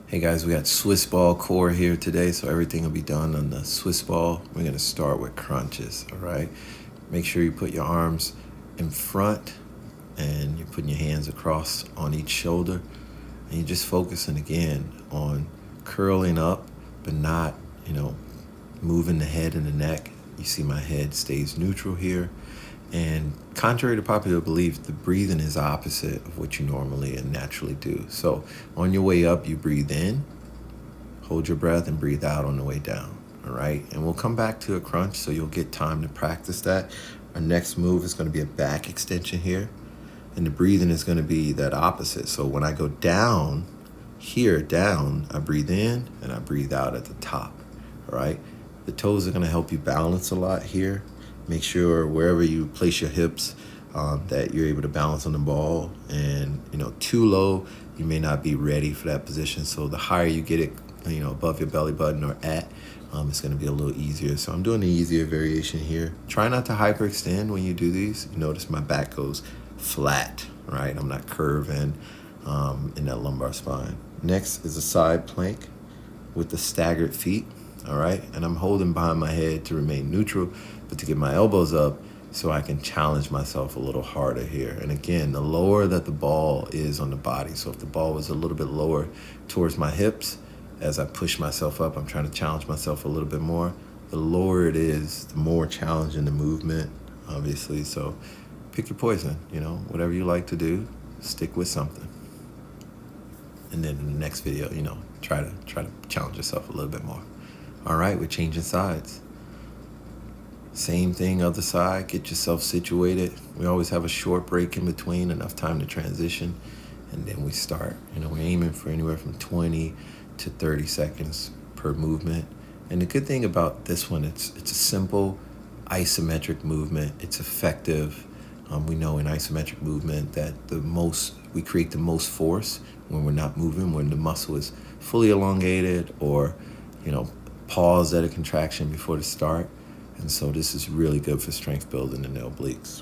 Hey guys, we got Swiss ball core here today, so everything will be done on the Swiss ball. We're gonna start with crunches, all right? Make sure you put your arms in front and you're putting your hands across on each shoulder. And you're just focusing again on curling up, but not, moving the head and the neck. You see my head stays neutral here. And contrary to popular belief, the breathing is opposite of what you normally and naturally do. So on your way up, you breathe in, hold your breath, and breathe out on the way down. All right. And we'll come back to a crunch, so you'll get time to practice that. Our next move is going to be a back extension here. And the breathing is going to be that opposite. So when I go down, here, down, I breathe in and I breathe out at the top. All right. The toes are going to help you balance a lot here. Make sure wherever you place your hips that you're able to balance on the ball. And, too low, you may not be ready for that position. So the higher you get it, above your belly button or at, it's going to be a little easier. So I'm doing the easier variation here. Try not to hyperextend when you do these. You notice my back goes flat, right? I'm not curving in that lumbar spine. Next is a side plank with the staggered feet. All right, and I'm holding behind my head to remain neutral, but to get my elbows up so I can challenge myself a little harder here. And again, the lower that the ball is on the body, so if the ball was a little bit lower towards my hips, as I push myself up, I'm trying to challenge myself a little bit more. The lower it is, the more challenging the movement, obviously. So pick your poison, whatever you like to do, stick with something. And then in the next video, try to challenge yourself a little bit more. All right, we're changing sides. Same thing, other side, get yourself situated. We always have a short break in between, enough time to transition, and then we start. We're aiming for anywhere from 20 to 30 seconds per movement. And the good thing about this one, it's a simple isometric movement. It's effective. We know in isometric movement that we create the most force when we're not moving, when the muscle is fully elongated or, pause at a contraction before the start. And so this is really good for strength building in the obliques.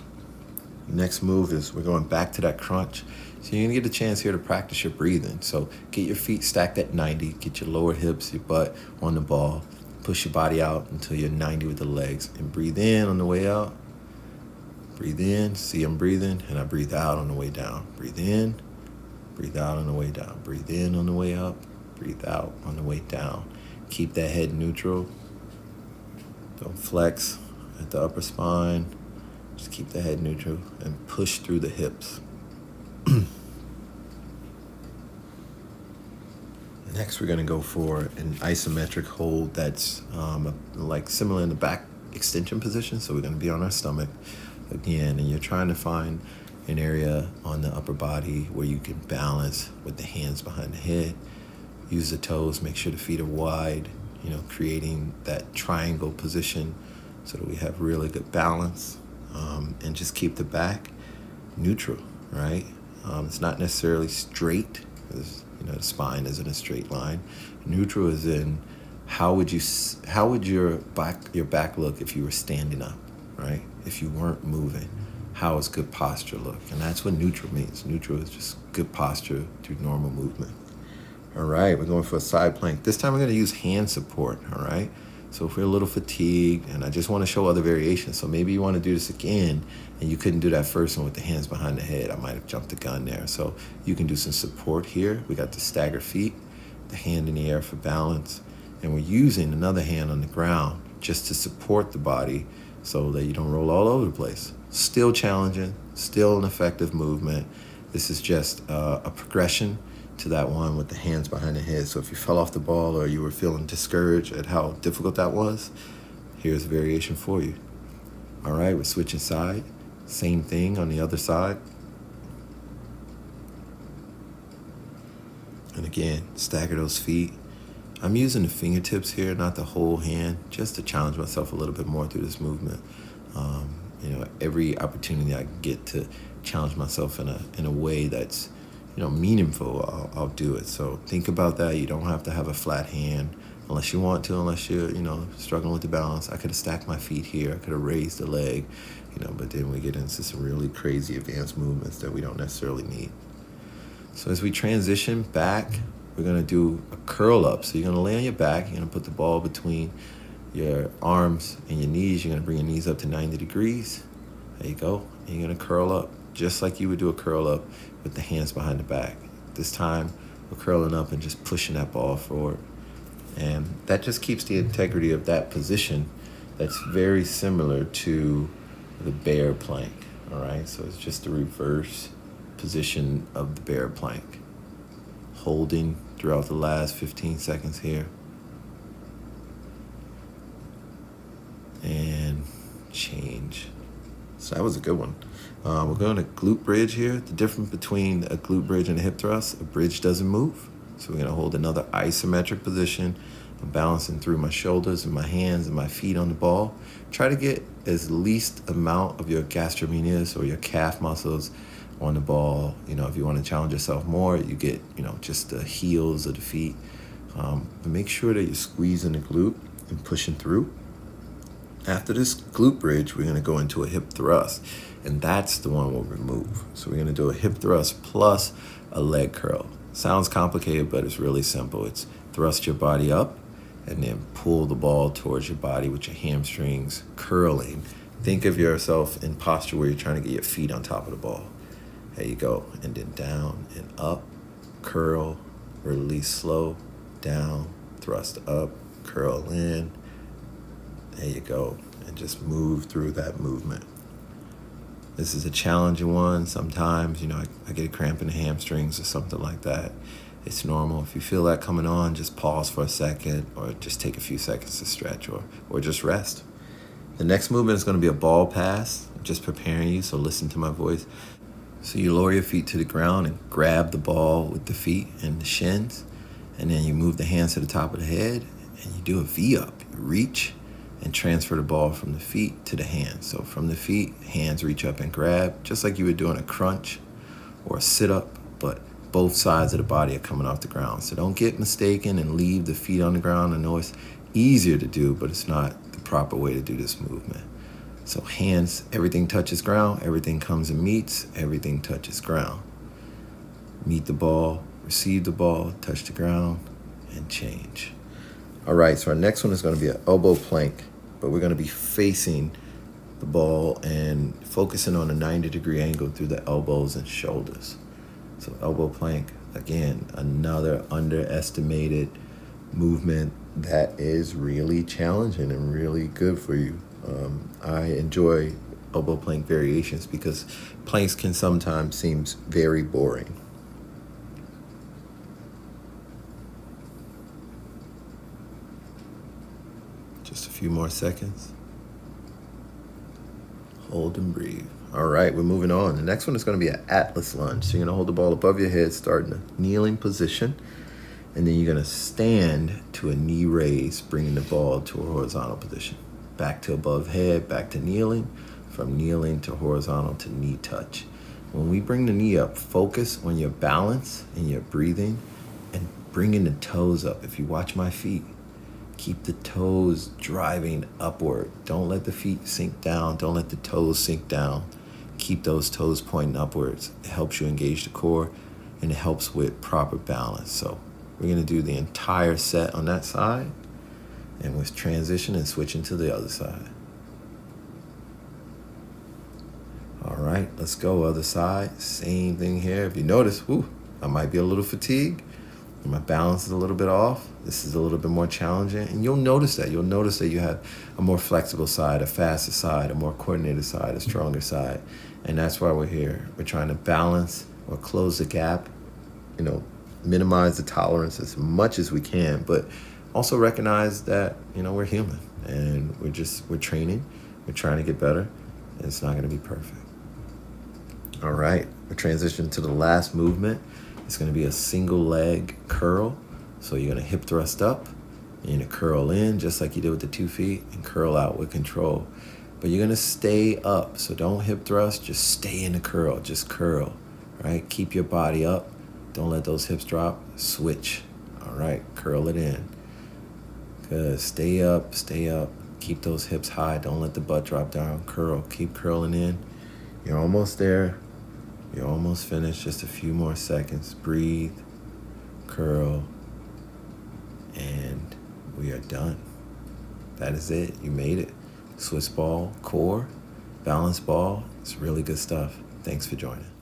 Next move is we're going back to that crunch. So you're gonna get a chance here to practice your breathing. So get your feet stacked at 90, get your lower hips, your butt on the ball, push your body out until you're 90 with the legs, and breathe in on the way out. Breathe in, see I'm breathing, and I breathe out on the way down. Breathe in, breathe out on the way down. Breathe in on the way up, breathe out on the way down. Keep that head neutral. Don't flex at the upper spine. Just keep the head neutral and push through the hips. Next, we're going to go for an isometric hold that's like similar in the back extension position. So we're going to be on our stomach again, and you're trying to find an area on the upper body where you can balance with the hands behind the head. Use the toes, make sure the feet are wide, creating that triangle position so that we have really good balance, and just keep the back neutral, right? It's not necessarily straight, because the spine isn't a straight line. Neutral is in how would your back look if you were standing up, right? If you weren't moving, how is good posture look? And that's what neutral means. Neutral is just good posture through normal movement. All right, we're going for a side plank. This time we're going to use hand support, all right? So if we're a little fatigued, and I just want to show other variations, so maybe you want to do this again, and you couldn't do that first one with the hands behind the head. I might have jumped the gun there. So you can do some support here. We got the stagger feet, the hand in the air for balance, and we're using another hand on the ground just to support the body so that you don't roll all over the place. Still challenging, still an effective movement. This is just a progression to that one with the hands behind the head. So if you fell off the ball or you were feeling discouraged at how difficult that was, here's a variation for you. All right, we're switching side. Same thing on the other side. And again, stagger those feet. I'm using the fingertips here, not the whole hand, just to challenge myself a little bit more through this movement. Every opportunity I get to challenge myself in a way that's meaningful, I'll do it. So think about that. You don't have to have a flat hand unless you want to, unless you're, struggling with the balance. I could have stacked my feet here. I could have raised the leg, but then we get into some really crazy advanced movements that we don't necessarily need. So as we transition back, we're gonna do a curl up. So you're gonna lay on your back, you're gonna put the ball between your arms and your knees. You're gonna bring your knees up to 90 degrees. There you go. And you're gonna curl up just like you would do a curl up with the hands behind the back. This time, we're curling up and just pushing that ball forward. And that just keeps the integrity of that position that's very similar to the bear plank, all right? So it's just the reverse position of the bear plank. Holding throughout the last 15 seconds here. And change. So that was a good one. We're going to glute bridge here. The difference between a glute bridge and a hip thrust, a bridge doesn't move. So we're going to hold another isometric position. I'm balancing through my shoulders and my hands and my feet on the ball. Try to get as least amount of your gastrocnemius or your calf muscles on the ball. You know, if you want to challenge yourself more, you get, just the heels of the feet. But make sure that you're squeezing the glute and pushing through. After this glute bridge, we're going to go into a hip thrust, and that's the one we'll remove. So we're going to do a hip thrust plus a leg curl. Sounds complicated, but it's really simple. It's thrust your body up and then pull the ball towards your body with your hamstrings curling. Think of yourself in posture where you're trying to get your feet on top of the ball. There you go. And then down and up, curl, release slow, down, thrust up, curl in. There you go. And just move through that movement. This is a challenging one. Sometimes, I get a cramp in the hamstrings or something like that. It's normal. If you feel that coming on, just pause for a second or just take a few seconds to stretch or just rest. The next movement is going to be a ball pass. I'm just preparing you, so listen to my voice. So you lower your feet to the ground and grab the ball with the feet and the shins. And then you move the hands to the top of the head and you do a V-up. You reach and transfer the ball from the feet to the hands. So from the feet, hands reach up and grab, just like you would do in a crunch or a sit-up, but both sides of the body are coming off the ground. So don't get mistaken and leave the feet on the ground. I know it's easier to do, but it's not the proper way to do this movement. So hands, everything touches ground, everything comes and meets, everything touches ground. Meet the ball, receive the ball, touch the ground, and change. All right, so our next one is going to be an elbow plank, but we're going to be facing the ball and focusing on a 90-degree angle through the elbows and shoulders. So elbow plank, again, another underestimated movement that is really challenging and really good for you. I enjoy elbow plank variations because planks can sometimes seem very boring. Just a few more seconds. Hold and breathe. All right, we're moving on. The next one is going to be an Atlas lunge. So you're going to hold the ball above your head, start in a kneeling position, and then you're going to stand to a knee raise, bringing the ball to a horizontal position. Back to above head, back to kneeling, from kneeling to horizontal to knee touch. When we bring the knee up, focus on your balance and your breathing and bringing the toes up. If you watch my feet, keep the toes driving upward. Don't let the feet sink down. Don't let the toes sink down. Keep those toes pointing upwards. It helps you engage the core and it helps with proper balance. So we're going to do the entire set on that side and we'll transition and switch into the other side. All right, let's go other side. Same thing here. If you notice, I might be a little fatigued. My balance is a little bit off. This is a little bit more challenging. And you'll notice that. You'll notice that you have a more flexible side, a faster side, a more coordinated side, a stronger side. And that's why we're here. We're trying to balance or close the gap, minimize the tolerance as much as we can, but also recognize that, we're human and we're training. We're trying to get better. And it's not going to be perfect. All right. We're transitioning to the last movement. It's going to be a single leg curl. So you're going to hip thrust up, and you're going to curl in just like you did with the 2 feet and curl out with control. But you're going to stay up. So don't hip thrust, just stay in the curl, just curl, right? Keep your body up. Don't let those hips drop. Switch. All right, curl it in. Good. Stay up, stay up. Keep those hips high. Don't let the butt drop down. Curl. Keep curling in. You're almost there. You're almost finished. Just a few more seconds. Breathe. curl, and we are done. That is it. You made it. Swiss ball core, balance ball. It's really good stuff. Thanks for joining.